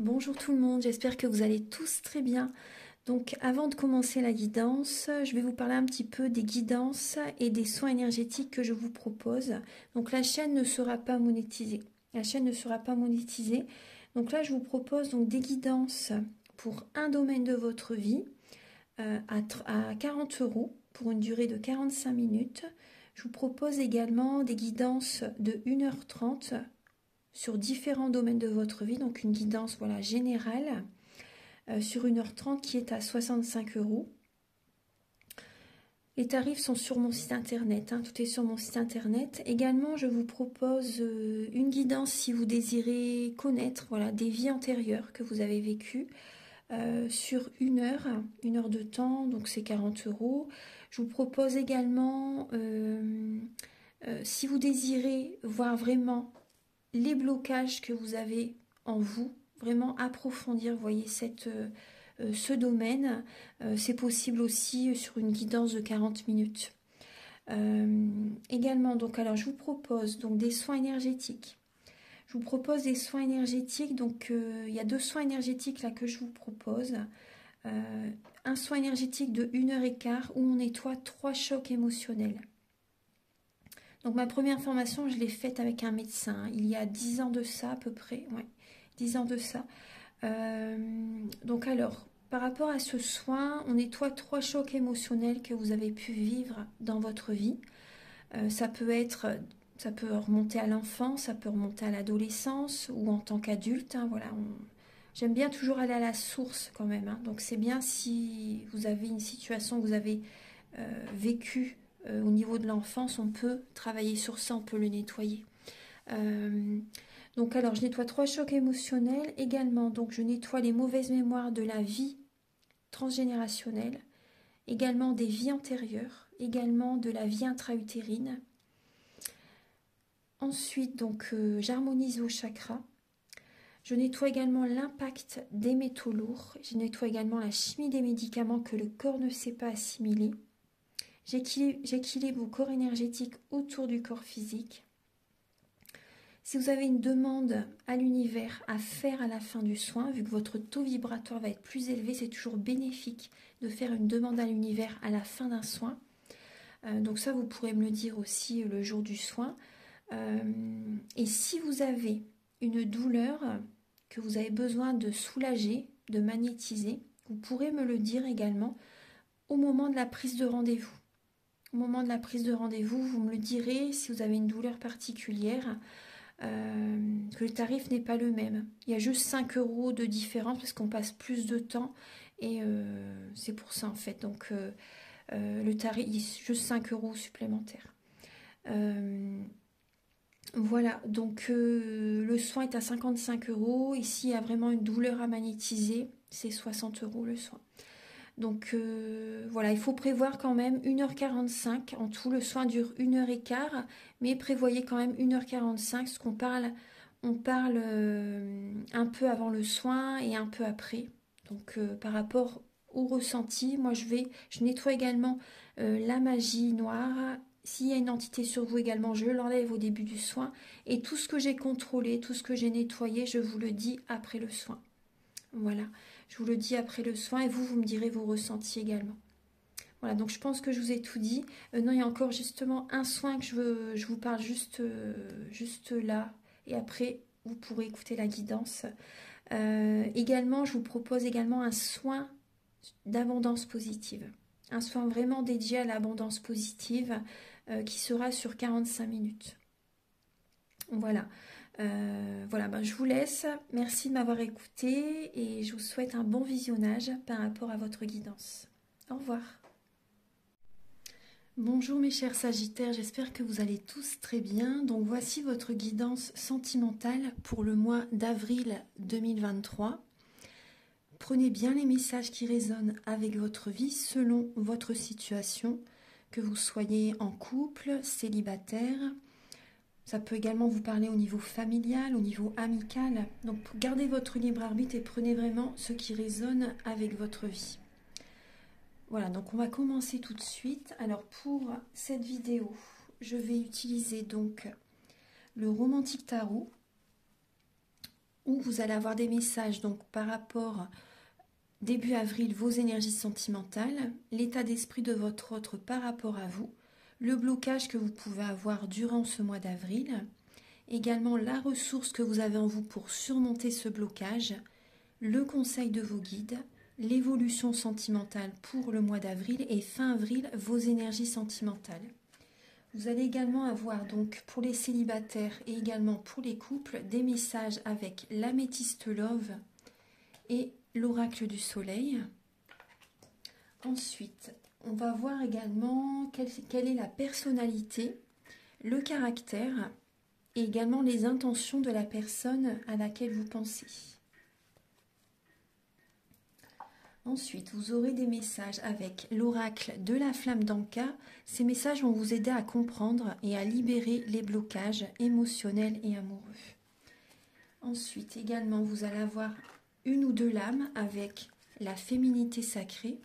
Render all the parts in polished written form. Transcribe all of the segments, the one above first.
Bonjour tout le monde, j'espère que vous allez tous très bien. Donc avant de commencer la guidance, je vais vous parler un petit peu des guidances et des soins énergétiques que je vous propose. Donc la chaîne ne sera pas monétisée. La chaîne ne sera pas monétisée. Donc là je vous propose donc des guidances pour un domaine de votre vie à 40 € pour une durée de 45 minutes. Je vous propose également des guidances de 1h30 sur différents domaines de votre vie, donc une guidance voilà, générale sur 1h30 qui est à 65 €. Les tarifs sont sur mon site internet, hein, tout est sur mon site internet. Également, je vous propose une guidance si vous désirez connaître voilà, des vies antérieures que vous avez vécues sur une heure de temps, donc c'est 40 €. Je vous propose également, si vous désirez voir vraiment les blocages que vous avez en vous, vraiment approfondir, vous voyez, ce domaine, c'est possible aussi sur une guidance de 40 minutes. Également, donc, alors je vous propose donc des soins énergétiques. Je vous propose des soins énergétiques, donc il y a 2 soins énergétiques là que je vous propose. Un soin énergétique de 1h15 où on nettoie 3 chocs émotionnels. Donc ma première formation, je l'ai faite avec un médecin, il y a 10 ans de ça à peu près, ouais, 10 ans de ça. Donc alors, par rapport à ce soin, on nettoie 3 chocs émotionnels que vous avez pu vivre dans votre vie. Ça peut remonter à l'enfance, ça peut remonter à l'adolescence ou en tant qu'adulte, hein, voilà. J'aime bien toujours aller à la source quand même, hein. Donc c'est bien si vous avez une situation que vous avez vécue au niveau de l'enfance, on peut travailler sur ça, on peut le nettoyer. Donc alors je nettoie 3 chocs émotionnels également, donc je nettoie les mauvaises mémoires de la vie transgénérationnelle, également des vies antérieures, également de la vie intra-utérine. Ensuite donc j'harmonise vos chakras. Je nettoie également l'impact des métaux lourds. Je nettoie également la chimie des médicaments que le corps ne sait pas assimiler. J'équilibre vos corps énergétiques autour du corps physique. Si vous avez une demande à l'univers à faire à la fin du soin, vu que votre taux vibratoire va être plus élevé, c'est toujours bénéfique de faire une demande à l'univers à la fin d'un soin. Donc ça, vous pourrez me le dire aussi le jour du soin. Et si vous avez une douleur que vous avez besoin de soulager, de magnétiser, vous pourrez me le dire également au moment de la prise de rendez-vous. Au moment de la prise de rendez-vous, vous me le direz si vous avez une douleur particulière, que le tarif n'est pas le même. Il y a juste 5 € de différence parce qu'on passe plus de temps et c'est pour ça en fait. Donc le tarif, il y a juste 5 € supplémentaires. Voilà, donc le soin est à 55 €. Ici, il y a vraiment une douleur à magnétiser, c'est 60 € le soin. Donc voilà, il faut prévoir quand même 1h45. En tout, le soin dure 1h15, mais prévoyez quand même 1h45, parce qu'on parle, on parle un peu avant le soin et un peu après. Donc par rapport au ressenti, moi je nettoie également la magie noire. S'il y a une entité sur vous également, je l'enlève au début du soin. Et tout ce que j'ai contrôlé, tout ce que j'ai nettoyé, je vous le dis après le soin. Voilà, je vous le dis après le soin et vous me direz vos ressentis également. Voilà, donc je pense que je vous ai tout dit. Non, il y a encore justement un soin que je vous parle juste là. Et après, vous pourrez écouter la guidance. Également, je vous propose également un soin d'abondance positive. Un soin vraiment dédié à l'abondance positive qui sera sur 45 minutes. Voilà. Voilà, ben, je vous laisse. Merci de m'avoir écouté et je vous souhaite un bon visionnage par rapport à votre guidance. Au revoir. Bonjour mes chers Sagittaires, j'espère que vous allez tous très bien. Donc voici votre guidance sentimentale pour le mois d'avril 2023. Prenez bien les messages qui résonnent avec votre vie selon votre situation, que vous soyez en couple, célibataire. Ça peut également vous parler au niveau familial, au niveau amical. Donc gardez votre libre arbitre et prenez vraiment ce qui résonne avec votre vie. Voilà, donc on va commencer tout de suite. Alors pour cette vidéo, je vais utiliser donc le Romantic Tarot où vous allez avoir des messages donc par rapport début avril, vos énergies sentimentales, l'état d'esprit de votre autre par rapport à vous, le blocage que vous pouvez avoir durant ce mois d'avril, également la ressource que vous avez en vous pour surmonter ce blocage, le conseil de vos guides, l'évolution sentimentale pour le mois d'avril et fin avril, vos énergies sentimentales. Vous allez également avoir donc pour les célibataires et également pour les couples des messages avec l'améthyste love et l'oracle du soleil. Ensuite, on va voir également quelle est la personnalité, le caractère et également les intentions de la personne à laquelle vous pensez. Ensuite, vous aurez des messages avec l'oracle de la flamme d'Anka. Ces messages vont vous aider à comprendre et à libérer les blocages émotionnels et amoureux. Ensuite, également, vous allez avoir une ou deux lames avec la féminité sacrée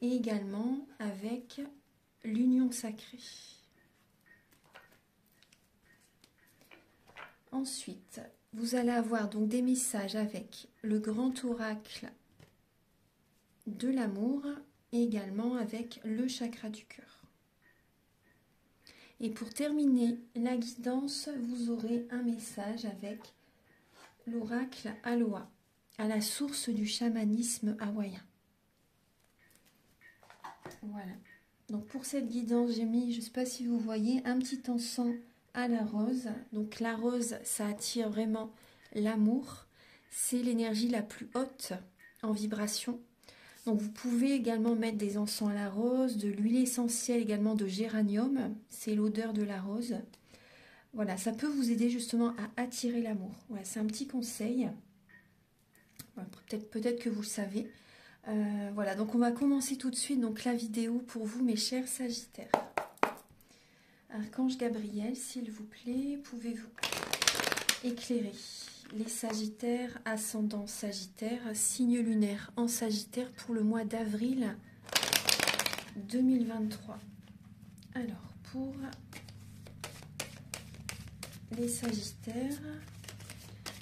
et également avec l'union sacrée. Ensuite, vous allez avoir donc des messages avec le grand oracle de l'amour et également avec le chakra du cœur. Et pour terminer la guidance, vous aurez un message avec l'oracle Aloha, à la source du chamanisme hawaïen. Voilà. Donc pour cette guidance, j'ai mis, je ne sais pas si vous voyez, un petit encens à la rose. Donc la rose, ça attire vraiment l'amour. C'est l'énergie la plus haute en vibration. Donc vous pouvez également mettre des encens à la rose, de l'huile essentielle également de géranium, c'est l'odeur de la rose. Voilà, ça peut vous aider justement à attirer l'amour. Voilà, c'est un petit conseil. Voilà, peut-être que vous le savez. Voilà, donc on va commencer tout de suite donc la vidéo pour vous, mes chers Sagittaires. Archange Gabriel, s'il vous plaît, pouvez-vous éclairer les Sagittaires, ascendant Sagittaire, signe lunaire en Sagittaire pour le mois d'avril 2023. Alors, pour les Sagittaires,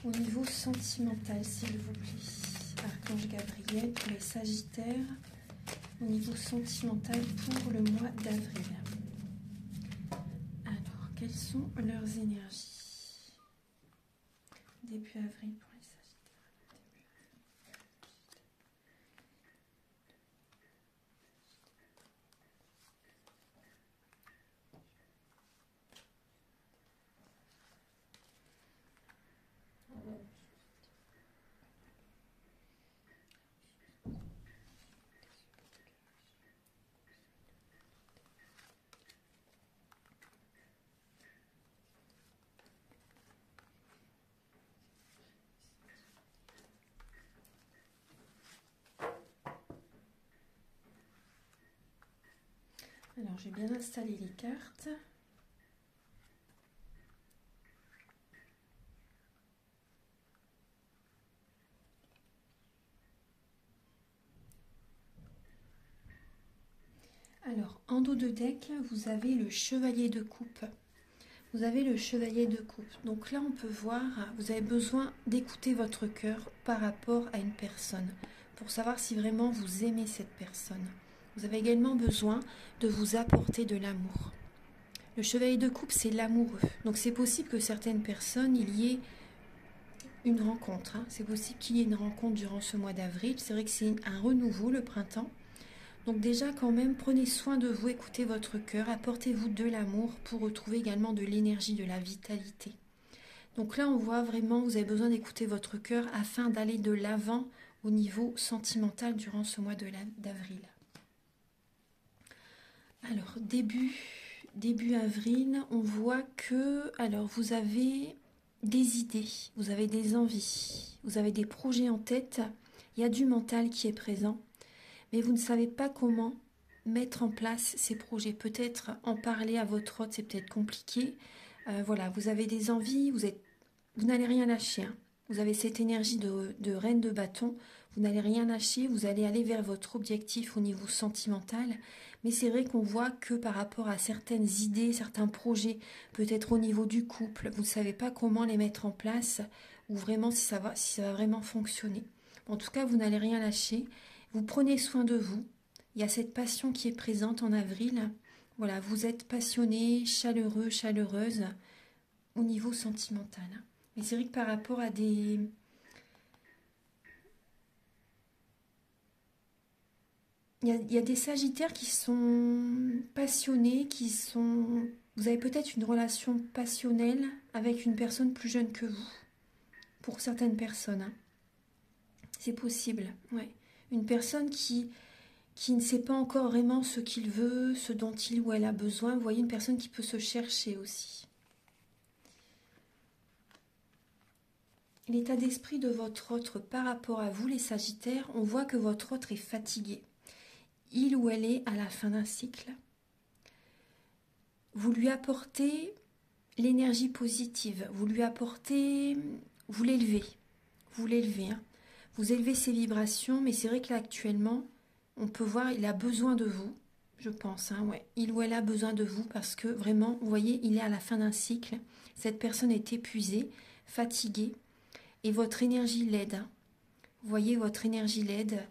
au niveau sentimental, s'il vous plaît. Archange Gabriel pour les Sagittaires, au niveau sentimental pour le mois d'avril. Alors, quelles sont leurs énergies? Début avril pour les Sagittaires. Alors, j'ai bien installé les cartes. Alors, en dos de deck, vous avez le chevalier de coupe. Vous avez le chevalier de coupe. Donc là, on peut voir, vous avez besoin d'écouter votre cœur par rapport à une personne pour savoir si vraiment vous aimez cette personne. Vous avez également besoin de vous apporter de l'amour. Le chevalier de coupe, c'est l'amoureux. Donc c'est possible que certaines personnes, il y ait une rencontre. C'est possible qu'il y ait une rencontre durant ce mois d'avril. C'est vrai que c'est un renouveau, le printemps. Donc déjà quand même, prenez soin de vous, écoutez votre cœur, apportez-vous de l'amour pour retrouver également de l'énergie, de la vitalité. Donc là, on voit vraiment, vous avez besoin d'écouter votre cœur afin d'aller de l'avant au niveau sentimental durant ce mois d'avril. Alors, début avril, on voit que alors vous avez des idées, vous avez des envies, vous avez des projets en tête, il y a du mental qui est présent, mais vous ne savez pas comment mettre en place ces projets. Peut-être en parler à votre hôte, c'est peut-être compliqué. Voilà, vous avez des envies, vous n'allez rien lâcher. Hein. Vous avez cette énergie de reine de bâton, vous n'allez rien lâcher, vous allez aller vers votre objectif au niveau sentimental. Mais c'est vrai qu'on voit que par rapport à certaines idées, certains projets, peut-être au niveau du couple, vous ne savez pas comment les mettre en place, ou vraiment si ça va vraiment fonctionner. En tout cas, vous n'allez rien lâcher. Vous prenez soin de vous. Il y a cette passion qui est présente en avril. Voilà, vous êtes passionné, chaleureux, chaleureuse au niveau sentimental. Mais c'est vrai que par rapport à des... Il y a des sagittaires qui sont passionnés, qui sont... Vous avez peut-être une relation passionnelle avec une personne plus jeune que vous. Pour certaines personnes, hein. C'est possible, ouais. Une personne qui ne sait pas encore vraiment ce qu'il veut, ce dont il ou elle a besoin. Vous voyez, une personne qui peut se chercher aussi. L'état d'esprit de votre autre par rapport à vous, les Sagittaires, on voit que votre autre est fatigué. Il ou elle est à la fin d'un cycle. Vous lui apportez l'énergie positive, vous lui apportez, vous l'élevez, hein. Vous élevez ses vibrations, mais c'est vrai que là actuellement, on peut voir, il a besoin de vous, je pense, hein, ouais. Il ou elle a besoin de vous parce que vraiment, vous voyez, il est à la fin d'un cycle. Cette personne est épuisée, fatiguée, et votre énergie l'aide, hein. Vous voyez, votre énergie l'aide.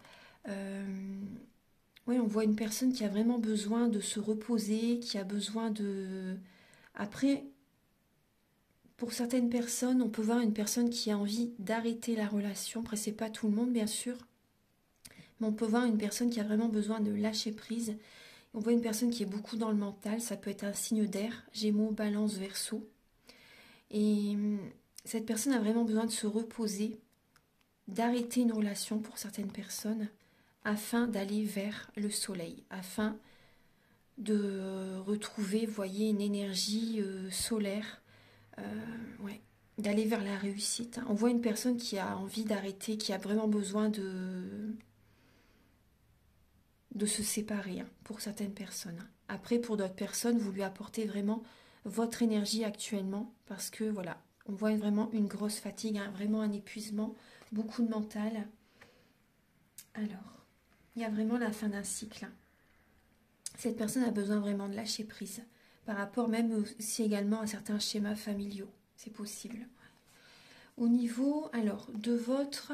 Oui, on voit une personne qui a vraiment besoin de se reposer, qui a besoin de... Après, pour certaines personnes, on peut voir une personne qui a envie d'arrêter la relation. Après, c'est pas tout le monde, bien sûr. Mais on peut voir une personne qui a vraiment besoin de lâcher prise. On voit une personne qui est beaucoup dans le mental. Ça peut être un signe d'air, Gémeaux, Balance, Verseau. Et cette personne a vraiment besoin de se reposer, d'arrêter une relation pour certaines personnes, afin d'aller vers le soleil, afin de retrouver, vous voyez, une énergie solaire, ouais, d'aller vers la réussite. On voit une personne qui a envie d'arrêter, qui a vraiment besoin de se séparer, hein, pour certaines personnes. Après, pour d'autres personnes, vous lui apportez vraiment votre énergie actuellement, parce que voilà, on voit vraiment une grosse fatigue, hein, vraiment un épuisement, beaucoup de mental. Alors, il y a vraiment la fin d'un cycle, hein. Cette personne a besoin vraiment de lâcher prise, par rapport même aussi également à certains schémas familiaux, c'est possible. Au niveau, alors, de votre...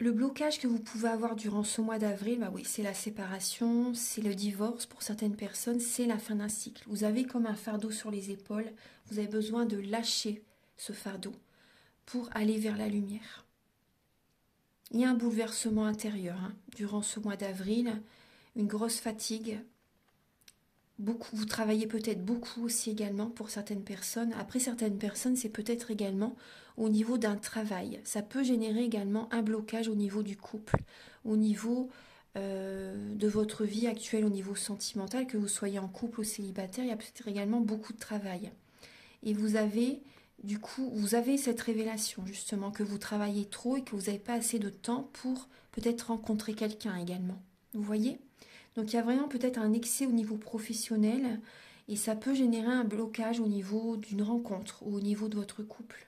Le blocage que vous pouvez avoir durant ce mois d'avril, bah oui, c'est la séparation, c'est le divorce pour certaines personnes, c'est la fin d'un cycle. Vous avez comme un fardeau sur les épaules, vous avez besoin de lâcher ce fardeau pour aller vers la lumière. Il y a un bouleversement intérieur, hein, durant ce mois d'avril, une grosse fatigue. Beaucoup, vous travaillez peut-être beaucoup aussi également pour certaines personnes. Après, certaines personnes, c'est peut-être également au niveau d'un travail. Ça peut générer également un blocage au niveau du couple, au niveau de votre vie actuelle, au niveau sentimental, que vous soyez en couple ou célibataire, il y a peut-être également beaucoup de travail. Et vous avez, du coup, vous avez cette révélation justement que vous travaillez trop et que vous n'avez pas assez de temps pour peut-être rencontrer quelqu'un également. Vous voyez ? Donc il y a vraiment peut-être un excès au niveau professionnel et ça peut générer un blocage au niveau d'une rencontre ou au niveau de votre couple.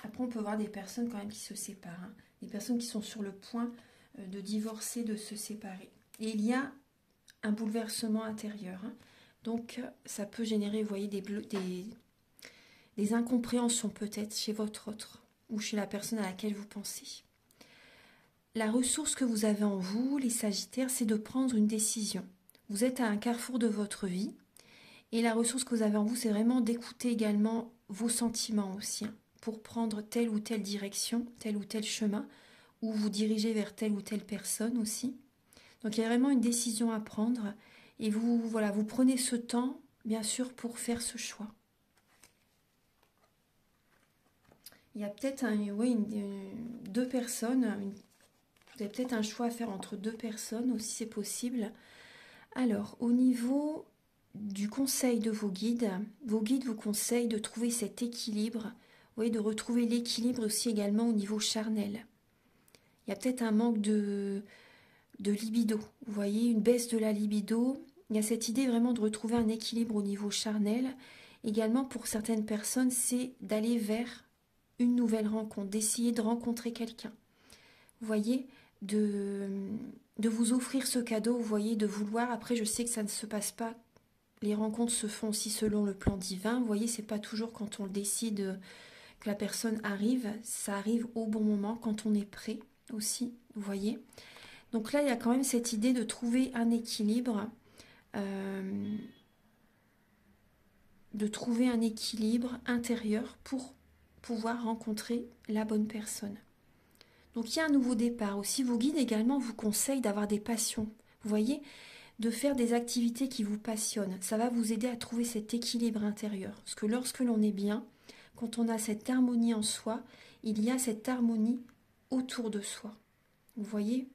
Après, on peut voir des personnes quand même qui se séparent, hein, des personnes qui sont sur le point de divorcer, de se séparer. Et il y a un bouleversement intérieur, hein. Donc ça peut générer, vous voyez, des incompréhensions peut-être chez votre autre ou chez la personne à laquelle vous pensez. La ressource que vous avez en vous, les Sagittaires, c'est de prendre une décision. Vous êtes à un carrefour de votre vie et la ressource que vous avez en vous, c'est vraiment d'écouter également vos sentiments aussi, hein, pour prendre telle ou telle direction, tel ou tel chemin, ou vous diriger vers telle ou telle personne aussi. Donc il y a vraiment une décision à prendre et vous, voilà, vous prenez ce temps, bien sûr, pour faire ce choix. Il y a peut-être deux personnes, vous avez peut-être un choix à faire entre deux personnes aussi, c'est possible. Alors, au niveau du conseil de vos guides vous conseillent de trouver cet équilibre, vous voyez, de retrouver l'équilibre aussi également au niveau charnel. Il y a peut-être un manque de libido, vous voyez, une baisse de la libido. Il y a cette idée vraiment de retrouver un équilibre au niveau charnel. Également, pour certaines personnes, c'est d'aller vers une nouvelle rencontre, d'essayer de rencontrer quelqu'un. Vous voyez, de vous offrir ce cadeau, vous voyez, de vouloir. Après, je sais que ça ne se passe pas les rencontres se font aussi selon le plan divin. Vous voyez, c'est pas toujours quand on le décide que la personne arrive. Ça arrive au bon moment, quand on est prêt aussi, vous voyez. Donc là, il y a quand même cette idée de trouver un équilibre. De trouver un équilibre intérieur pour pouvoir rencontrer la bonne personne. Donc il y a un nouveau départ aussi. Vos guides également vous conseillent d'avoir des passions. Vous voyez, de faire des activités qui vous passionnent. Ça va vous aider à trouver cet équilibre intérieur. Parce que lorsque l'on est bien, quand on a cette harmonie en soi, il y a cette harmonie autour de soi. Vous voyez?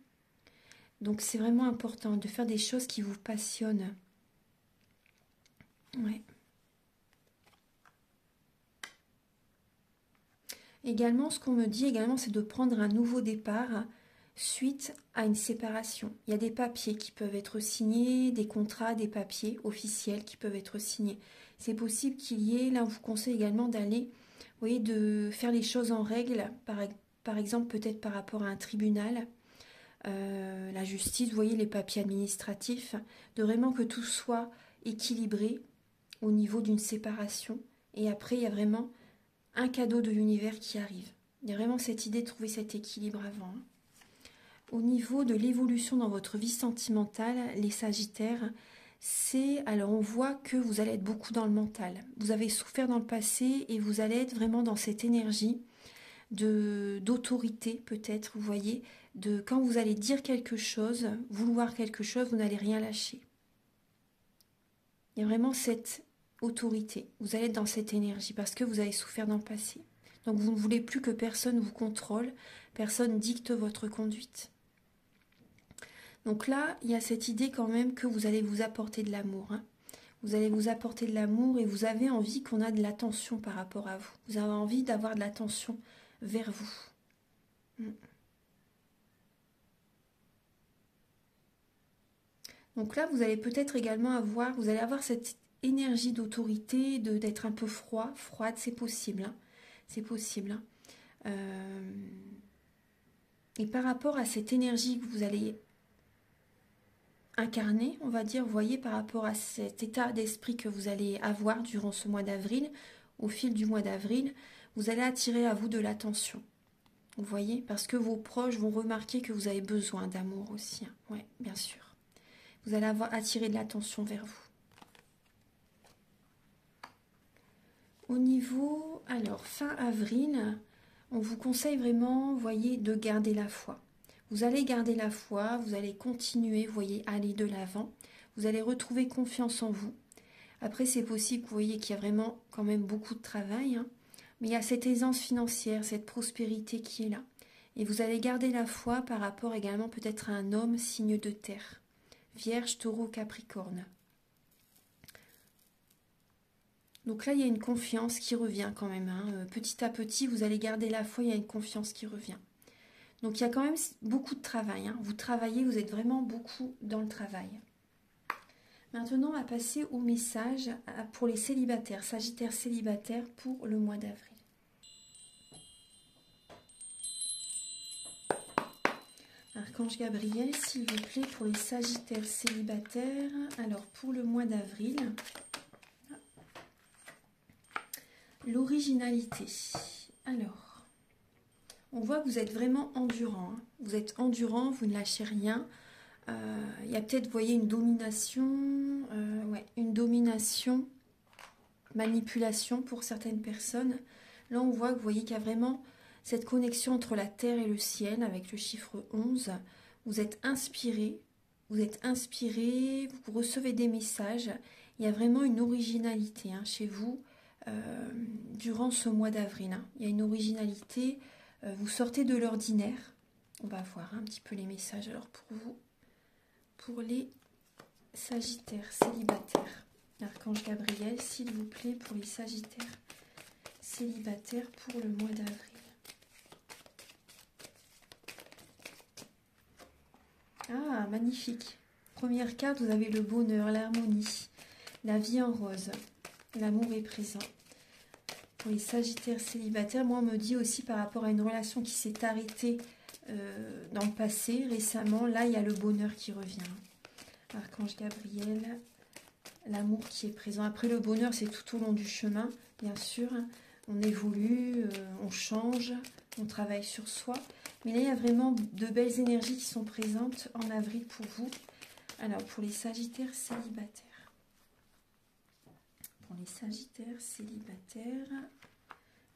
Donc c'est vraiment important de faire des choses qui vous passionnent. Ouais. Également, ce qu'on me dit également, c'est de prendre un nouveau départ suite à une séparation. Il y a des papiers qui peuvent être signés, des contrats, des papiers officiels qui peuvent être signés. C'est possible qu'il y ait, là on vous conseille également d'aller, vous voyez, de faire les choses en règle, par exemple peut-être par rapport à un tribunal, la justice, vous voyez, les papiers administratifs, de vraiment que tout soit équilibré au niveau d'une séparation. Et après, il y a vraiment un cadeau de l'univers qui arrive. Il y a vraiment cette idée de trouver cet équilibre avant. Au niveau de l'évolution dans votre vie sentimentale, les Sagittaires, alors on voit que vous allez être beaucoup dans le mental. Vous avez souffert dans le passé et vous allez être vraiment dans cette énergie d'autorité peut-être, vous voyez, de quand vous allez dire quelque chose, vouloir quelque chose, vous n'allez rien lâcher. Il y a vraiment cette autorité. Vous allez être dans cette énergie parce que vous avez souffert dans le passé. Donc vous ne voulez plus que personne vous contrôle, personne dicte votre conduite. Donc là, il y a cette idée quand même que vous allez vous apporter de l'amour. Hein. Vous allez vous apporter de l'amour et vous avez envie qu'on a de l'attention par rapport à vous. Vous avez envie d'avoir de l'attention vers vous. Donc là, vous allez peut-être également avoir, vous allez avoir cette énergie d'autorité, d'être un peu froide, c'est possible. Hein. C'est possible. Hein. Et par rapport à cette énergie que vous allez incarner, on va dire, vous voyez, par rapport à cet état d'esprit que vous allez avoir durant ce mois d'avril, au fil du mois d'avril, vous allez attirer à vous de l'attention. Vous voyez, parce que vos proches vont remarquer que vous avez besoin d'amour aussi. Hein. Oui, bien sûr. Vous allez attirer de l'attention vers vous. Au niveau, alors, fin avril, on vous conseille vraiment, vous voyez, de garder la foi. Vous allez garder la foi, vous allez continuer, vous voyez, à aller de l'avant. Vous allez retrouver confiance en vous. Après, c'est possible, vous voyez, qu'il y a vraiment quand même beaucoup de travail. Hein, mais il y a cette aisance financière, cette prospérité qui est là. Et vous allez garder la foi par rapport également peut-être à un homme signe de terre. Vierge, Taureau, Capricorne. Donc là, il y a une confiance qui revient quand même. Hein. Petit à petit, vous allez garder la foi, il y a une confiance qui revient. Donc il y a quand même beaucoup de travail. Hein. Vous travaillez, vous êtes vraiment beaucoup dans le travail. Maintenant, on va passer au message pour les célibataires, Sagittaires célibataires pour le mois d'avril. Archange Gabriel, s'il vous plaît, pour les Sagittaires célibataires. Alors, pour le mois d'avril, l'originalité. Alors, on voit que vous êtes vraiment endurant. Hein. Vous êtes endurant, vous ne lâchez rien. Il y a peut-être, vous voyez, une domination, manipulation pour certaines personnes. Là, on voit que vous voyez qu'il y a vraiment cette connexion entre la terre et le ciel avec le chiffre 11. Vous êtes inspiré, vous recevez des messages. Il y a vraiment une originalité hein, chez vous durant ce mois d'avril. Hein. Il y a une originalité, vous sortez de l'ordinaire. On va voir un petit peu les messages alors pour vous. Pour les Sagittaires célibataires. Archange Gabriel, s'il vous plaît, pour les Sagittaires célibataires pour le mois d'avril. Ah, magnifique. Première carte, vous avez le bonheur, l'harmonie, la vie en rose. L'amour est présent. Pour les Sagittaires célibataires, moi, on me dit aussi par rapport à une relation qui s'est arrêtée dans le passé, récemment, là, il y a le bonheur qui revient. Archange Gabriel, l'amour qui est présent. Après, le bonheur, c'est tout au long du chemin, bien sûr. On évolue, on change, on travaille sur soi. Mais là, il y a vraiment de belles énergies qui sont présentes en avril pour vous. Alors, pour les Sagittaires célibataires. Pour les Sagittaires célibataires,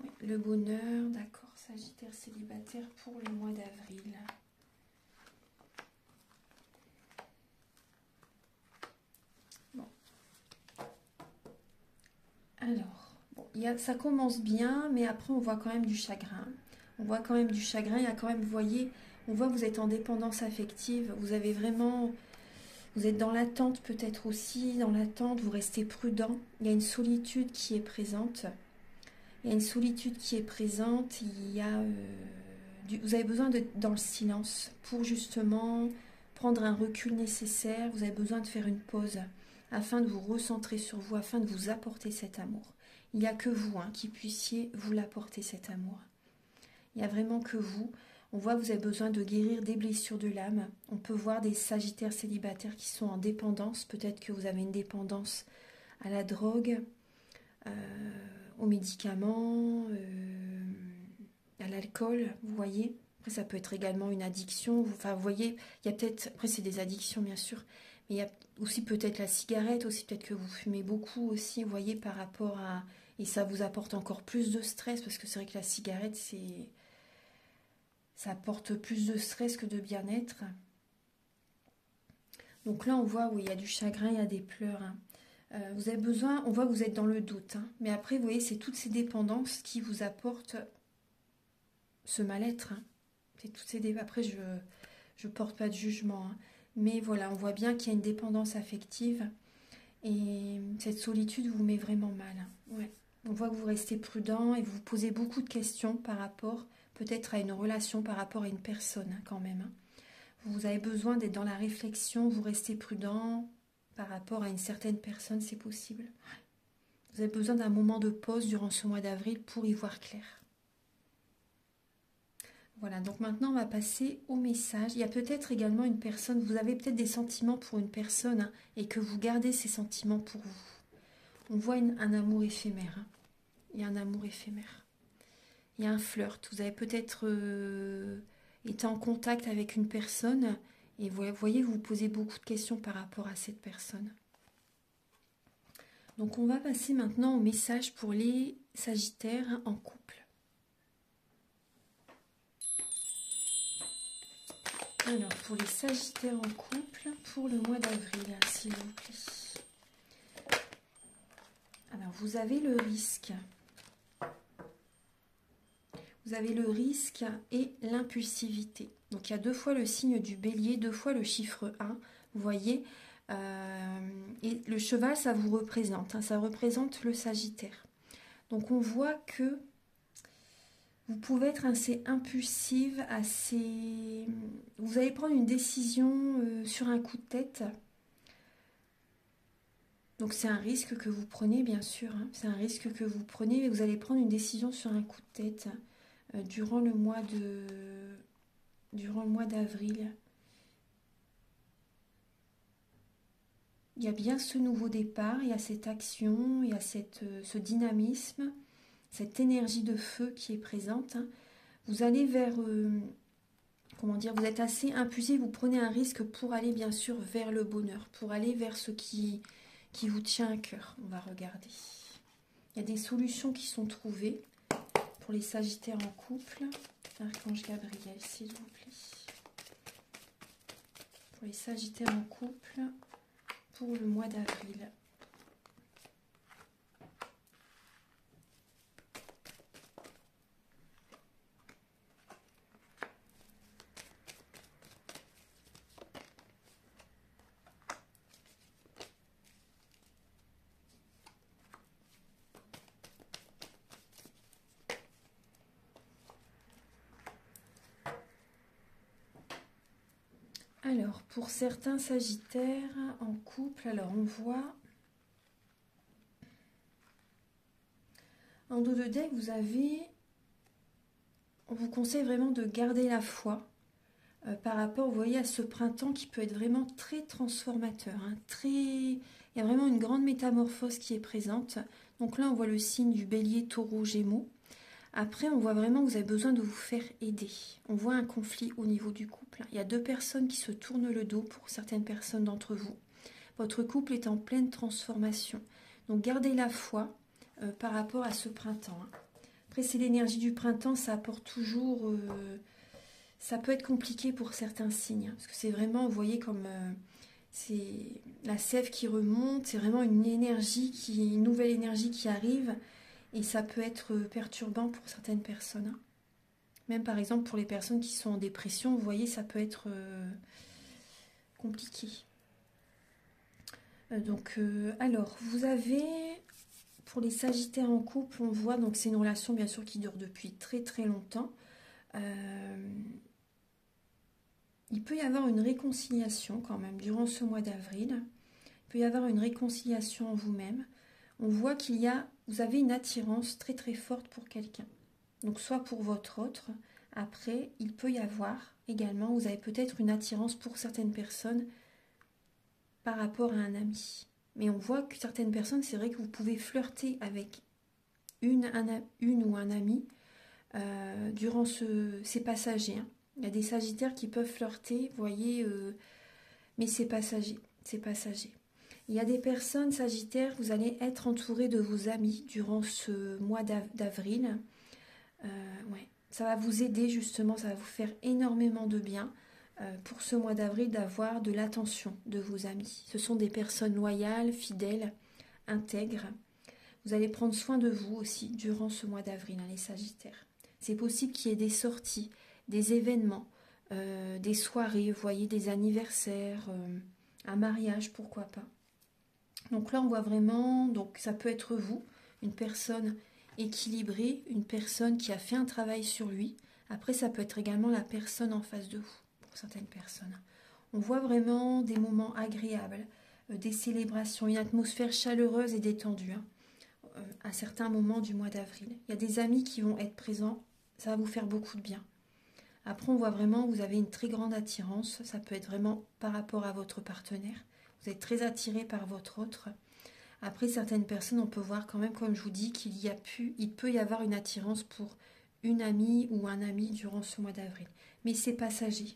oui, le bonheur, d'accord. Sagittaire célibataire pour le mois d'avril. Bon. Alors, bon, ça commence bien, mais après on voit quand même du chagrin. On voit quand même du chagrin, il y a quand même, vous voyez, on voit que vous êtes en dépendance affective, vous avez vraiment, vous êtes dans l'attente peut-être aussi, dans l'attente, vous restez prudent. Il y a une solitude qui est présente. Il y a une solitude qui est présente, il y a, vous avez besoin d'être dans le silence pour justement prendre un recul nécessaire, vous avez besoin de faire une pause afin de vous recentrer sur vous, afin de vous apporter cet amour. Il n'y a que vous qui puissiez vous l'apporter cet amour. Il n'y a vraiment que vous. On voit que vous avez besoin de guérir des blessures de l'âme. On peut voir des Sagittaires célibataires qui sont en dépendance. Peut-être que vous avez une dépendance à la drogue, aux médicaments, à l'alcool, vous voyez. Après, ça peut être également une addiction. Enfin, vous voyez, il y a peut-être... Après, c'est des addictions, bien sûr. Mais il y a aussi peut-être la cigarette, aussi peut-être que vous fumez beaucoup aussi, vous voyez, par rapport à... Et ça vous apporte encore plus de stress, parce que c'est vrai que la cigarette, ça apporte plus de stress que de bien-être. Donc là, on voit où il y a du chagrin, il y a des pleurs. Vous avez besoin, on voit que vous êtes dans le doute. Mais après, vous voyez, c'est toutes ces dépendances qui vous apportent ce mal-être. C'est toutes ces Après, je porte pas de jugement. Mais voilà, on voit bien qu'il y a une dépendance affective. Et cette solitude vous met vraiment mal. Ouais. On voit que vous restez prudent et vous vous posez beaucoup de questions par rapport peut-être à une relation, par rapport à une personne quand même. Vous avez besoin d'être dans la réflexion, vous restez prudent par rapport à une certaine personne, c'est possible. Vous avez besoin d'un moment de pause durant ce mois d'avril pour y voir clair. Voilà, donc maintenant on va passer au message. Il y a peut-être également une personne, vous avez peut-être des sentiments pour une personne et que vous gardez ces sentiments pour vous. On voit un amour éphémère. Il y a un amour éphémère. Il y a un flirt. Vous avez peut-être été en contact avec une personne et vous voyez, vous vous posez beaucoup de questions par rapport à cette personne. Donc on va passer maintenant au message pour les Sagittaires en couple. Alors pour les Sagittaires en couple, pour le mois d'avril, s'il vous plaît. Alors vous avez le risque. Vous avez le risque et l'impulsivité. Donc il y a 2 fois le signe du bélier, 2 fois le chiffre 1. Vous voyez, et le cheval, ça vous représente. Ça représente le Sagittaire. Donc on voit que vous pouvez être assez impulsive, assez... Vous allez prendre une décision sur un coup de tête. Donc c'est un risque que vous prenez, bien sûr. C'est un risque que vous prenez, mais vous allez prendre une décision sur un coup de tête durant le mois d'avril. Il y a bien ce nouveau départ, il y a cette action, il y a ce dynamisme, cette énergie de feu qui est présente. Vous allez vers, comment dire, vous êtes assez impulsif, vous prenez un risque pour aller bien sûr vers le bonheur, pour aller vers ce qui vous tient à cœur. On va regarder. Il y a des solutions qui sont trouvées pour les Sagittaires en couple. Archange Gabriel, s'il vous plaît. Pour les Sagittaires en couple, pour le mois d'avril. Alors, pour certains Sagittaires en couple, alors on voit en dos de deck, on vous conseille vraiment de garder la foi par rapport, vous voyez, à ce printemps qui peut être vraiment très transformateur, très, Il y a vraiment une grande métamorphose qui est présente. Donc là, on voit le signe du bélier, taureau, gémeaux. Après, on voit vraiment que vous avez besoin de vous faire aider. On voit un conflit au niveau du couple. Il y a deux personnes qui se tournent le dos pour certaines personnes d'entre vous. Votre couple est en pleine transformation. Donc gardez la foi par rapport à ce printemps. Après, c'est l'énergie du printemps, ça apporte toujours... ça peut être compliqué pour certains signes. Parce que c'est vraiment, vous voyez, comme... c'est la sève qui remonte, c'est vraiment une nouvelle énergie qui arrive. Et ça peut être perturbant pour certaines personnes. Même par exemple pour les personnes qui sont en dépression, vous voyez, ça peut être compliqué. Alors, vous avez, pour les Sagittaires en couple, on voit, donc c'est une relation bien sûr qui dure depuis très très longtemps. Il peut y avoir une réconciliation quand même durant ce mois d'avril. Il peut y avoir une réconciliation en vous-même. On voit vous avez une attirance très très forte pour quelqu'un. Donc soit pour votre autre. Après, il peut y avoir également, vous avez peut-être une attirance pour certaines personnes par rapport à un ami. Mais on voit que certaines personnes, c'est vrai que vous pouvez flirter avec une ou un ami durant ces passagers. Il y a des Sagittaires qui peuvent flirter, vous voyez, mais c'est passager. C'est passager. Il y a des personnes Sagittaires, vous allez être entouré de vos amis durant ce mois d'avril. Ouais. Ça va vous aider justement, ça va vous faire énormément de bien pour ce mois d'avril d'avoir de l'attention de vos amis. Ce sont des personnes loyales, fidèles, intègres. Vous allez prendre soin de vous aussi durant ce mois d'avril, les Sagittaires. C'est possible qu'il y ait des sorties, des événements, des soirées, vous voyez, des anniversaires, un mariage, pourquoi pas. Donc là, on voit vraiment, donc ça peut être vous, une personne équilibrée, une personne qui a fait un travail sur lui. Après, ça peut être également la personne en face de vous, pour certaines personnes. On voit vraiment des moments agréables, des célébrations, une atmosphère chaleureuse et détendue à certains moments du mois d'avril. Il y a des amis qui vont être présents, ça va vous faire beaucoup de bien. Après, on voit vraiment que vous avez une très grande attirance, ça peut être vraiment par rapport à votre partenaire. Vous êtes très attiré par votre autre. Après, certaines personnes, on peut voir quand même, comme je vous dis, il peut y avoir une attirance pour une amie ou un ami durant ce mois d'avril. Mais c'est passager.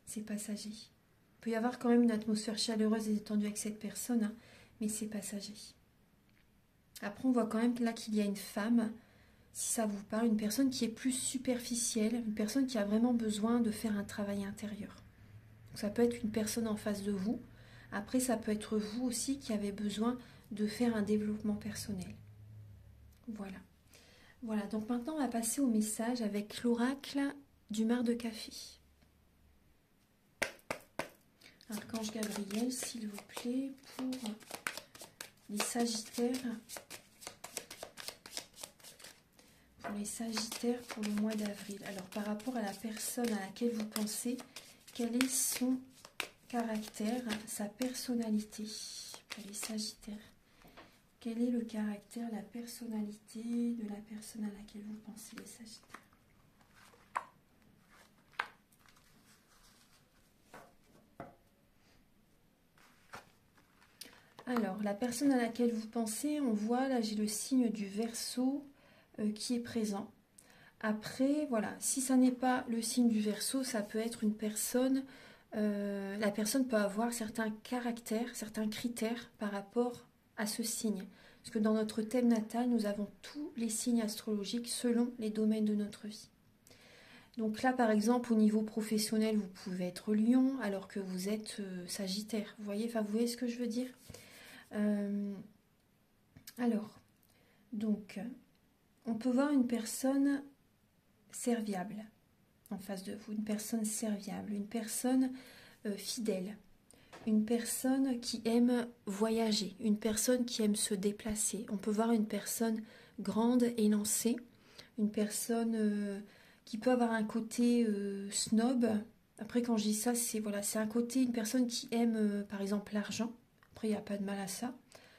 C'est passager. Il peut y avoir quand même une atmosphère chaleureuse et détendue avec cette personne, mais c'est passager. Après, on voit quand même là qu'il y a une femme, si ça vous parle, une personne qui est plus superficielle, une personne qui a vraiment besoin de faire un travail intérieur. Donc, ça peut être une personne en face de vous. Après, ça peut être vous aussi qui avez besoin de faire un développement personnel. Voilà. Voilà, donc maintenant on va passer au message avec l'oracle du mar de café. Archange Gabriel, s'il vous plaît, pour les Sagittaires. Pour les Sagittaires pour le mois d'avril. Alors par rapport à la personne à laquelle vous pensez, quel est son caractère, sa personnalité pour les Sagittaires? Quel est le caractère, la personnalité de la personne à laquelle vous pensez, les Sagittaires? Alors, la personne à laquelle vous pensez, on voit, là j'ai le signe du Verseau qui est présent. Après, voilà, si ça n'est pas le signe du Verseau, ça peut être une personne, la personne peut avoir certains caractères, certains critères par rapport à ce signe. Parce que dans notre thème natal, nous avons tous les signes astrologiques selon les domaines de notre vie. Donc là, par exemple, au niveau professionnel, vous pouvez être Lion alors que vous êtes Sagittaire. Vous voyez ce que je veux dire? Alors, donc, on peut voir une personne serviable en face de vous, une personne serviable, une personne fidèle, une personne qui aime voyager, une personne qui aime se déplacer. On peut voir une personne grande, élancée, une personne qui peut avoir un côté snob. Après, quand je dis ça, c'est voilà, c'est un côté, une personne qui aime, par exemple, l'argent. Après, il n'y a pas de mal à ça. De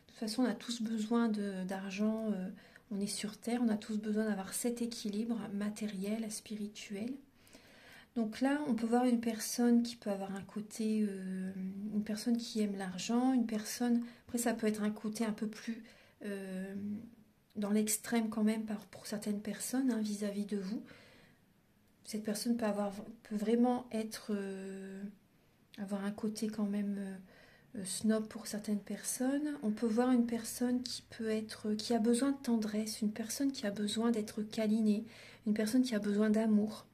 toute façon, on a tous besoin d'argent. On est sur Terre, on a tous besoin d'avoir cet équilibre matériel, spirituel. Donc là, on peut voir une personne qui peut avoir un côté, une personne qui aime l'argent, une personne, après ça peut être un côté un peu plus euh, dans l'extrême quand même pour certaines personnes hein, vis-à-vis de vous. Cette personne peut vraiment être, avoir un côté quand même snob pour certaines personnes. On peut voir une personne qui peut être, qui a besoin de tendresse, une personne qui a besoin d'être câlinée, une personne qui a besoin d'amour.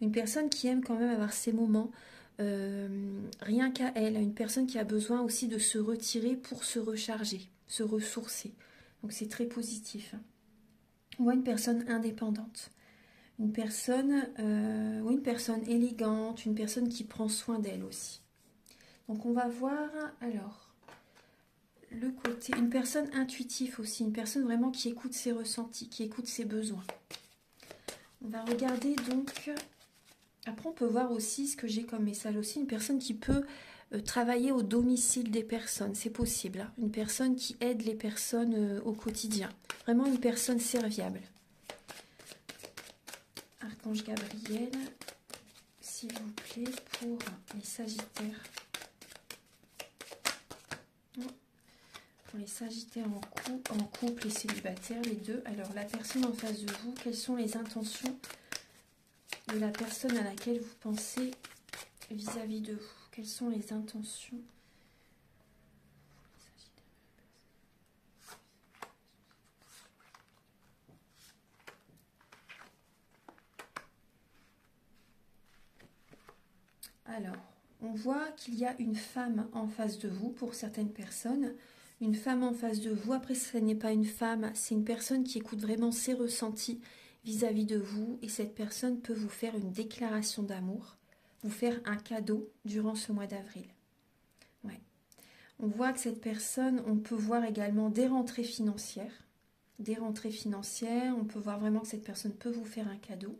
Une personne qui aime quand même avoir ses moments, rien qu'à elle. Une personne qui a besoin aussi de se retirer pour se recharger, se ressourcer. Donc c'est très positif. On voit une personne indépendante. Une personne, oui, une personne élégante, une personne qui prend soin d'elle aussi. Donc on va voir, alors, le côté, une personne intuitive aussi, une personne vraiment qui écoute ses ressentis, qui écoute ses besoins. On va regarder donc... Après, on peut voir aussi ce que j'ai comme message aussi, une personne qui peut travailler au domicile des personnes, c'est possible. Hein. Une personne qui aide les personnes au quotidien. Vraiment une personne serviable. Archange Gabriel, s'il vous plaît, pour les Sagittaires. Pour les Sagittaires en couple et célibataires, les deux. Alors, la personne en face de vous, quelles sont les intentions de la personne à laquelle vous pensez vis-à-vis de vous? Quelles sont les intentions? Alors, on voit qu'il y a une femme en face de vous pour certaines personnes. Une femme en face de vous. Après, ce n'est pas une femme, c'est une personne qui écoute vraiment ses ressentis vis-à-vis de vous. Et cette personne peut vous faire une déclaration d'amour, vous faire un cadeau durant ce mois d'avril. Ouais. On voit que cette personne, on peut voir également des rentrées financières. Des rentrées financières, on peut voir vraiment que cette personne peut vous faire un cadeau.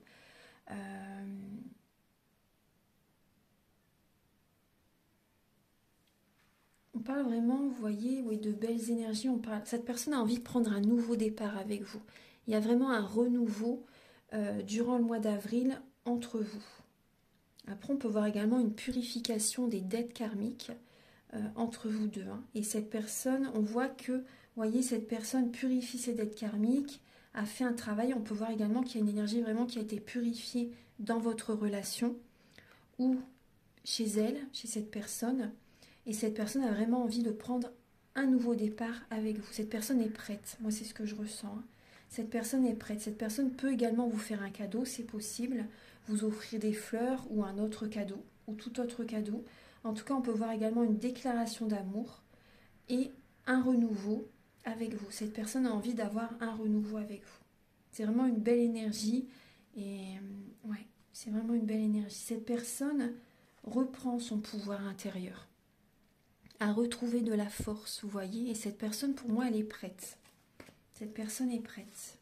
On parle vraiment, vous voyez, oui, de belles énergies. Cette personne a envie de prendre un nouveau départ avec vous. Il y a vraiment un renouveau durant le mois d'avril entre vous. Après, on peut voir également une purification des dettes karmiques entre vous deux. Hein. Et cette personne, on voit que, vous voyez, cette personne purifie ses dettes karmiques, a fait un travail. On peut voir également qu'il y a une énergie vraiment qui a été purifiée dans votre relation ou chez elle, chez cette personne. Et cette personne a vraiment envie de prendre un nouveau départ avec vous. Cette personne est prête. Moi, c'est ce que je ressens. Hein. Cette personne est prête. Cette personne peut également vous faire un cadeau, c'est possible. Vous offrir des fleurs ou un autre cadeau, ou tout autre cadeau. En tout cas, on peut voir également une déclaration d'amour et un renouveau avec vous. Cette personne a envie d'avoir un renouveau avec vous. C'est vraiment une belle énergie. Et ouais, c'est vraiment une belle énergie. Cette personne reprend son pouvoir intérieur, à retrouver de la force, vous voyez. Et cette personne, pour moi, elle est prête. Cette personne est prête.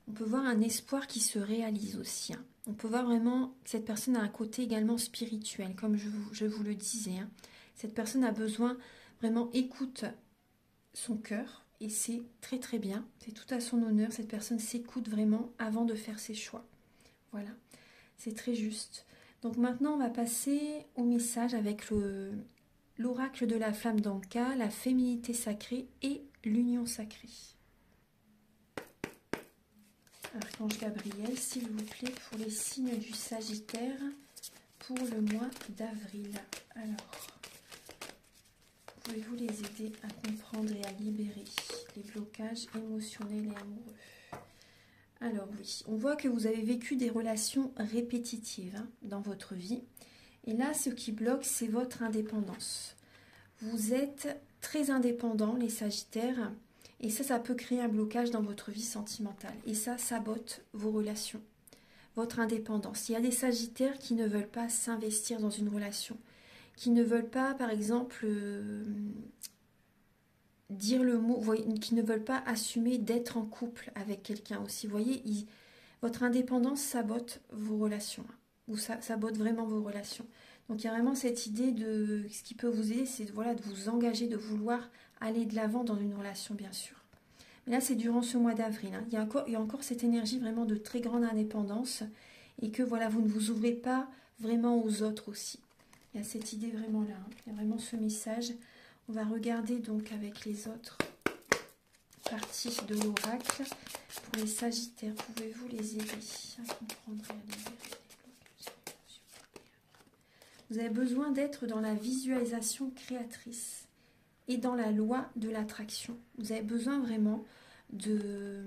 On peut voir un espoir qui se réalise aussi. Hein. On peut voir vraiment que cette personne a un côté également spirituel, comme je vous le disais. Hein. Cette personne a besoin, vraiment, écoute son cœur. Et c'est très très bien. C'est tout à son honneur. Cette personne s'écoute vraiment avant de faire ses choix. Voilà. C'est très juste. Donc maintenant, on va passer au message avec l'oracle de la flamme d'Anka, la féminité sacrée et l'union sacrée. Archange Gabriel, s'il vous plaît, pour les signes du Sagittaire pour le mois d'avril. Alors, pouvez-vous les aider à comprendre et à libérer les blocages émotionnels et amoureux? Alors oui, on voit que vous avez vécu des relations répétitives hein, dans votre vie. Et là, ce qui bloque, c'est votre indépendance. Vous êtes très indépendants, les Sagittaires, et ça peut créer un blocage dans votre vie sentimentale. Et ça sabote vos relations, votre indépendance. Il y a des Sagittaires qui ne veulent pas s'investir dans une relation, qui ne veulent pas, par exemple, dire le mot, qui ne veulent pas assumer d'être en couple avec quelqu'un aussi. Vous voyez, votre indépendance sabote vos relations, ou ça sabote vraiment vos relations. Donc il y a vraiment cette idée de ce qui peut vous aider, c'est voilà, de vous engager, de vouloir aller de l'avant dans une relation, bien sûr. Mais là, c'est durant ce mois d'avril. Hein. Il y a encore cette énergie vraiment de très grande indépendance et que voilà, vous ne vous ouvrez pas vraiment aux autres aussi. Il y a cette idée vraiment là, hein. Il y a vraiment ce message. On va regarder donc avec les autres parties de l'oracle. Pour les Sagittaires, pouvez-vous les aider à comprendre et à libérer les blocages? Vous avez besoin d'être dans la visualisation créatrice et dans la loi de l'attraction. Vous avez besoin vraiment de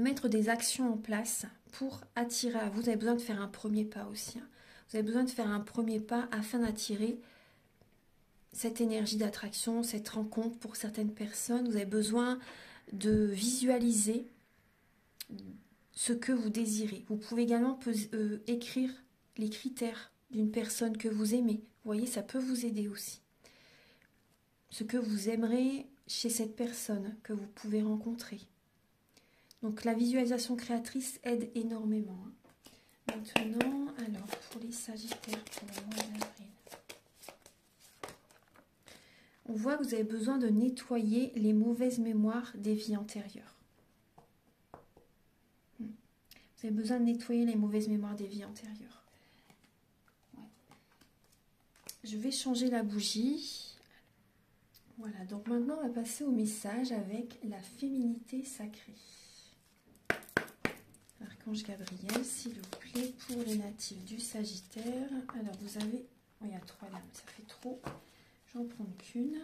mettre des actions en place pour attirer à vous. Vous avez besoin de faire un premier pas aussi, hein. Vous avez besoin de faire un premier pas afin d'attirer cette énergie d'attraction, cette rencontre pour certaines personnes. Vous avez besoin de visualiser ce que vous désirez. Vous pouvez également écrire les critères d'une personne que vous aimez. Vous voyez, ça peut vous aider aussi. Ce que vous aimerez chez cette personne que vous pouvez rencontrer. Donc la visualisation créatrice aide énormément. Maintenant, alors pour les Sagittaires, pour le mois d'avril, on voit que vous avez besoin de nettoyer les mauvaises mémoires des vies antérieures. Vous avez besoin de nettoyer les mauvaises mémoires des vies antérieures. Ouais. Je vais changer la bougie. Voilà, donc maintenant on va passer au message avec la féminité sacrée. Archange Gabriel, s'il vous plaît, pour les natifs du Sagittaire. Alors vous avez, oh, il y a 3 lames, ça fait trop. Je vais en prendre qu'une.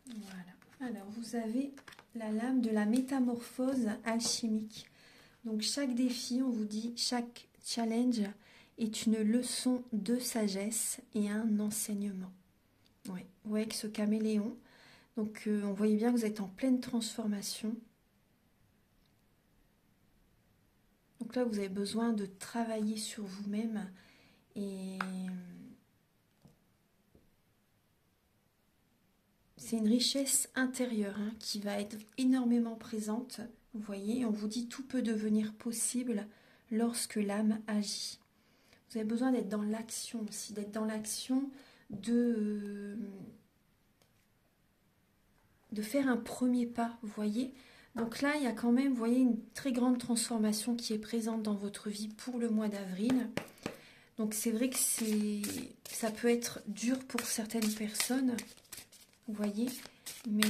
Voilà. Alors vous avez la lame de la métamorphose alchimique. Donc chaque défi, on vous dit, chaque challenge est une leçon de sagesse et un enseignement. Ouais. Vous voyez que ce caméléon, donc on voyait bien que vous êtes en pleine transformation. Donc là, vous avez besoin de travailler sur vous-même et c'est une richesse intérieure, hein, qui va être énormément présente. Vous voyez, on vous dit tout peut devenir possible lorsque l'âme agit. Vous avez besoin d'être dans l'action aussi, d'être dans l'action de faire un premier pas, vous voyez. Donc là, il y a quand même, vous voyez, une très grande transformation qui est présente dans votre vie pour le mois d'avril. Donc c'est vrai que ça peut être dur pour certaines personnes, vous voyez, mais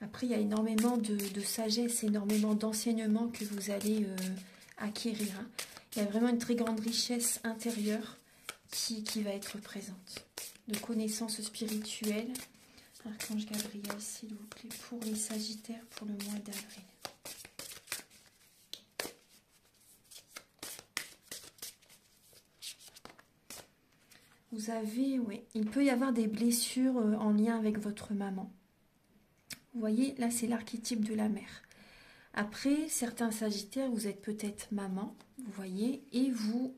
après, il y a énormément de sagesse, énormément d'enseignements que vous allez acquérir, hein. Il y a vraiment une très grande richesse intérieure qui va être présente, de connaissances spirituelles. Archange Gabriel, s'il vous plaît, pour les Sagittaires pour le mois d'avril. Vous avez, oui, il peut y avoir des blessures en lien avec votre maman. Vous voyez, là, c'est l'archétype de la mère. Après, certains Sagittaires, vous êtes peut-être maman, vous voyez, et vous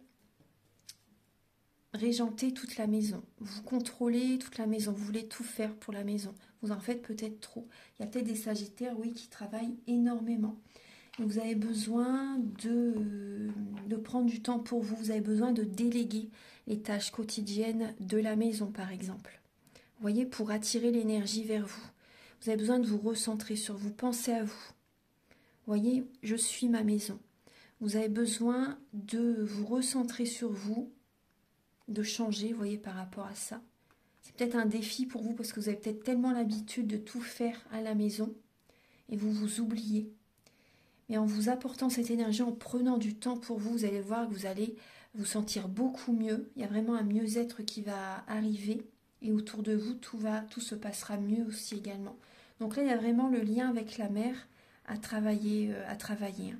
régentez toute la maison. Vous contrôlez toute la maison, vous voulez tout faire pour la maison. Vous en faites peut-être trop. Il y a peut-être des Sagittaires, oui, qui travaillent énormément. Donc vous avez besoin de prendre du temps pour vous. Vous avez besoin de déléguer les tâches quotidiennes de la maison, par exemple. Vous voyez, pour attirer l'énergie vers vous. Vous avez besoin de vous recentrer sur vous. Pensez à vous. Vous voyez, je suis ma maison. Vous avez besoin de vous recentrer sur vous, de changer, vous voyez, par rapport à ça. C'est peut-être un défi pour vous parce que vous avez peut-être tellement l'habitude de tout faire à la maison et vous vous oubliez. Mais en vous apportant cette énergie, en prenant du temps pour vous, vous allez voir que vous allez vous sentir beaucoup mieux. Il y a vraiment un mieux-être qui va arriver et autour de vous, tout se passera mieux aussi également. Donc là, il y a vraiment le lien avec la mère à travailler. Hein.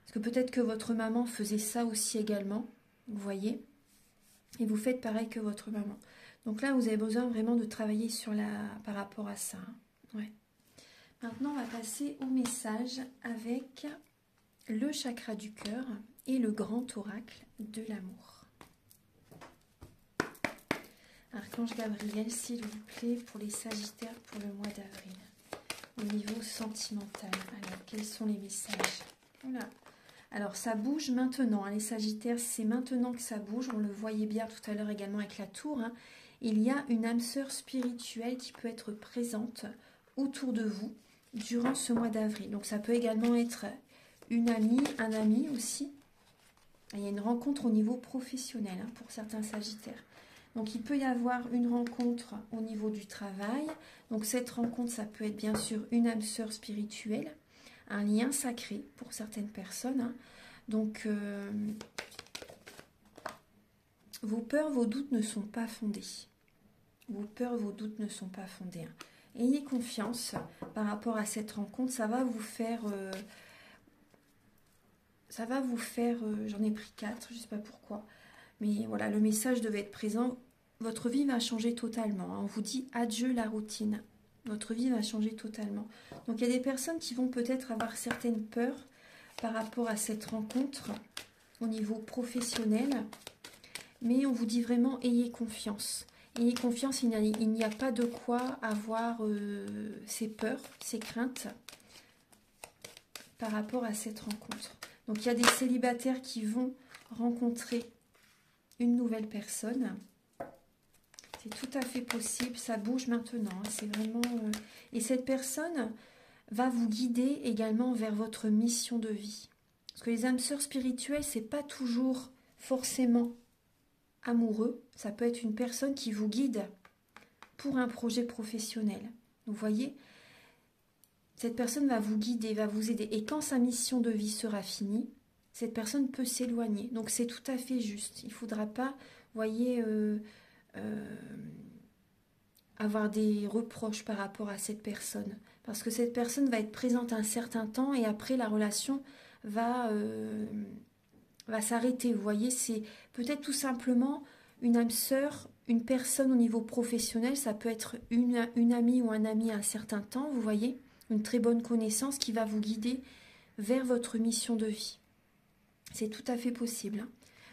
Parce que peut-être que votre maman faisait ça aussi également, vous voyez, et vous faites pareil que votre maman. Donc là, vous avez besoin vraiment de travailler par rapport à ça. Hein. Ouais. Maintenant, on va passer au message avec le chakra du cœur et le grand oracle de l'amour. Archange Gabriel, s'il vous plaît, pour les Sagittaires pour le mois d'avril. Au niveau sentimental, alors quels sont les messages? Voilà. Alors ça bouge maintenant, hein, les Sagittaires, c'est maintenant que ça bouge. On le voyait bien tout à l'heure également avec la tour. Hein. Il y a une âme sœur spirituelle qui peut être présente autour de vous durant ce mois d'avril. Donc ça peut également être une amie, un ami aussi. Il y a une rencontre au niveau professionnel hein, pour certains sagittaires. Donc il peut y avoir une rencontre au niveau du travail. Donc cette rencontre, ça peut être bien sûr une âme sœur spirituelle, un lien sacré pour certaines personnes. Hein. Donc vos peurs, vos doutes ne sont pas fondés. Vos peurs, vos doutes ne sont pas fondés. Hein. Ayez confiance par rapport à cette rencontre. Ça va vous faire... j'en ai pris 4, je ne sais pas pourquoi. Mais voilà, le message devait être présent. Votre vie va changer totalement. Hein. On vous dit adieu la routine. Votre vie va changer totalement. Donc il y a des personnes qui vont peut-être avoir certaines peurs par rapport à cette rencontre au niveau professionnel. Mais on vous dit vraiment ayez confiance. Ayez confiance, il n'y a pas de quoi avoir ces peurs, ces craintes par rapport à cette rencontre. Donc il y a des célibataires qui vont rencontrer une nouvelle personne. C'est tout à fait possible, ça bouge maintenant. Hein, c'est vraiment... Et cette personne va vous guider également vers votre mission de vie. Parce que les âmes sœurs spirituelles, c'est pas toujours forcément amoureux. Ça peut être une personne qui vous guide pour un projet professionnel. Vous voyez, cette personne va vous guider, va vous aider. Et quand sa mission de vie sera finie, cette personne peut s'éloigner. Donc c'est tout à fait juste. Il ne faudra pas, vous voyez, avoir des reproches par rapport à cette personne. Parce que cette personne va être présente un certain temps et après la relation va s'arrêter. Vous voyez, c'est peut-être tout simplement une âme sœur, une personne au niveau professionnel. Ça peut être une amie ou un ami à un certain temps, vous voyez. Une très bonne connaissance qui va vous guider vers votre mission de vie. C'est tout à fait possible. Hein.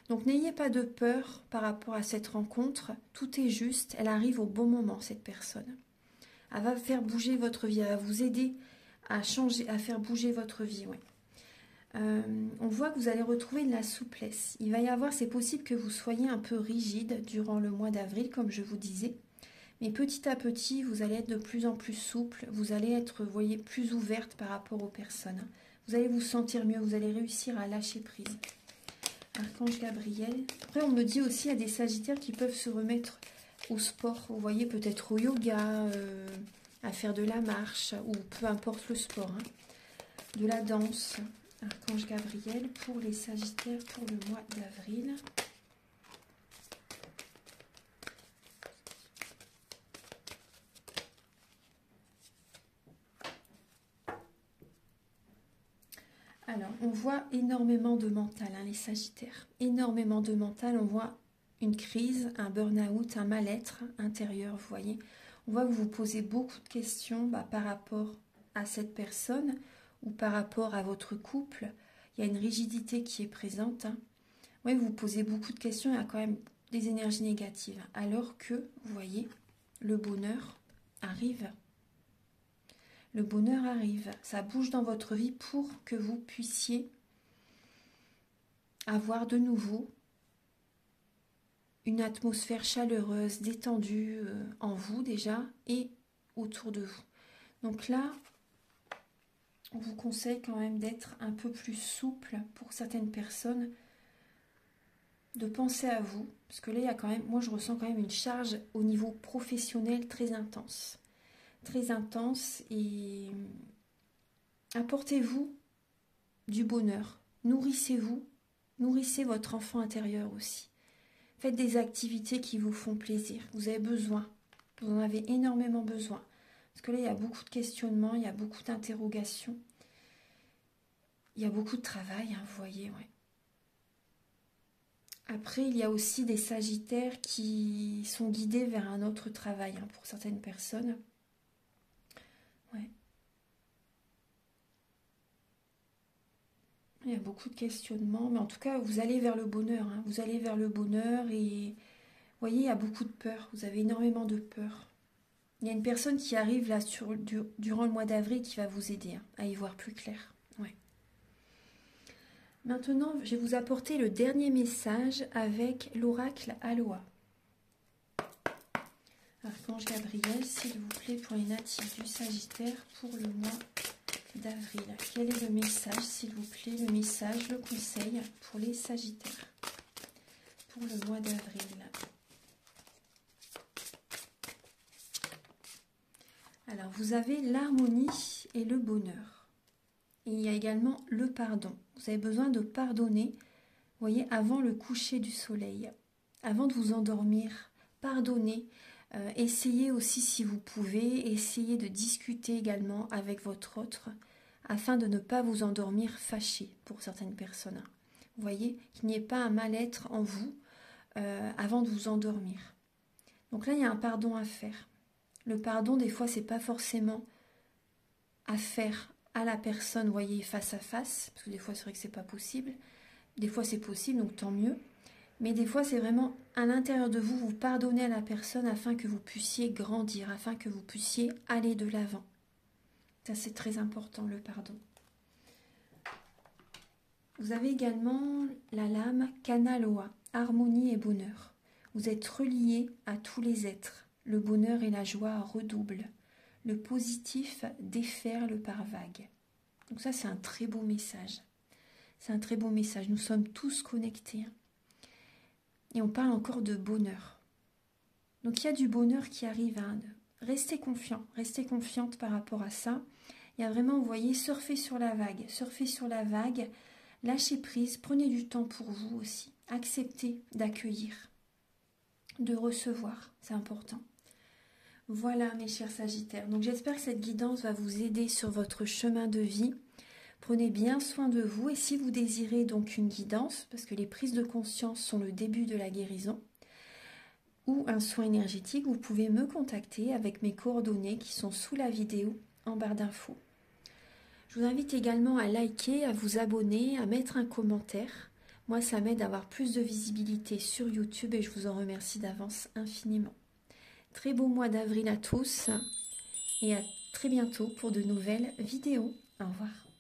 Donc n'ayez pas de peur par rapport à cette rencontre. Tout est juste. Elle arrive au bon moment, cette personne. Elle va faire bouger votre vie. Elle va vous aider à changer, à faire bouger votre vie. Ouais. On voit que vous allez retrouver de la souplesse. Il va y avoir, c'est possible que vous soyez un peu rigide durant le mois d'avril, comme je vous disais. Mais petit à petit, vous allez être de plus en plus souple. Vous allez être, vous voyez, plus ouverte par rapport aux personnes. Vous allez vous sentir mieux. Vous allez réussir à lâcher prise. Archange Gabriel. Après, on me dit aussi, il y a des sagittaires qui peuvent se remettre au sport. Vous voyez, peut-être au yoga, à faire de la marche, ou peu importe le sport. Hein. De la danse. Archange Gabriel pour les sagittaires pour le mois d'avril. Alors, on voit énormément de mental, hein, les sagittaires. Énormément de mental. On voit une crise, un burn-out, un mal-être intérieur, vous voyez. On voit que vous vous posez beaucoup de questions par rapport à cette personne ou par rapport à votre couple. Il y a une rigidité qui est présente. Hein. Oui, vous vous posez beaucoup de questions, il y a quand même des énergies négatives. Alors que, vous voyez, le bonheur arrive. Le bonheur arrive, ça bouge dans votre vie pour que vous puissiez avoir de nouveau une atmosphère chaleureuse, détendue en vous déjà et autour de vous. Donc là, on vous conseille quand même d'être un peu plus souple pour certaines personnes, de penser à vous, parce que là, il y a quand même, moi je ressens quand même une charge au niveau professionnel très intense. Très intense et apportez-vous du bonheur, nourrissez-vous, nourrissez votre enfant intérieur aussi. Faites des activités qui vous font plaisir, vous avez besoin, vous en avez énormément besoin. Parce que là, il y a beaucoup de questionnements, il y a beaucoup d'interrogations, il y a beaucoup de travail, hein, vous voyez, ouais. Après, il y a aussi des sagittaires qui sont guidés vers un autre travail, hein, pour certaines personnes. Ouais. Il y a beaucoup de questionnements, mais en tout cas, vous allez vers le bonheur. Hein. Vous allez vers le bonheur et vous voyez, il y a beaucoup de peur. Vous avez énormément de peur. Il y a une personne qui arrive là durant le mois d'avril qui va vous aider hein, à y voir plus clair. Ouais. Maintenant, je vais vous apporter le dernier message avec l'oracle Aloha. Archange Gabriel, s'il vous plaît, pour les natifs du Sagittaire pour le mois d'avril. Quel est le message, s'il vous plaît, le message, le conseil pour les Sagittaires pour le mois d'avril? Alors, vous avez l'harmonie et le bonheur. Et il y a également le pardon. Vous avez besoin de pardonner, vous voyez, avant le coucher du soleil, avant de vous endormir. Pardonnez. Essayez aussi, si vous pouvez, essayez de discuter également avec votre autre afin de ne pas vous endormir fâché pour certaines personnes. Vous voyez, qu'il n'y ait pas un mal-être en vous avant de vous endormir. Donc là, il y a un pardon à faire. Le pardon, des fois, c'est pas forcément à faire à la personne, vous voyez, face à face, parce que des fois, c'est vrai que c'est pas possible. Des fois, c'est possible, donc tant mieux. Mais des fois, c'est vraiment à l'intérieur de vous, vous pardonnez à la personne afin que vous puissiez grandir, afin que vous puissiez aller de l'avant. Ça, c'est très important, le pardon. Vous avez également la lame Kanaloa, harmonie et bonheur. Vous êtes reliés à tous les êtres. Le bonheur et la joie redoublent. Le positif déferle par vagues. Donc ça, c'est un très beau message. C'est un très beau message. Nous sommes tous connectés. Et on parle encore de bonheur. Donc il y a du bonheur qui arrive. Restez confiants, restez confiante par rapport à ça. Il y a vraiment, vous voyez, surfez sur la vague, lâchez prise, prenez du temps pour vous aussi. Acceptez d'accueillir, de recevoir, c'est important. Voilà mes chers Sagittaires, donc j'espère que cette guidance va vous aider sur votre chemin de vie. Prenez bien soin de vous et si vous désirez donc une guidance, parce que les prises de conscience sont le début de la guérison, ou un soin énergétique, vous pouvez me contacter avec mes coordonnées qui sont sous la vidéo en barre d'infos. Je vous invite également à liker, à vous abonner, à mettre un commentaire. Moi, ça m'aide à avoir plus de visibilité sur YouTube et je vous en remercie d'avance infiniment. Très beau mois d'avril à tous et à très bientôt pour de nouvelles vidéos. Au revoir.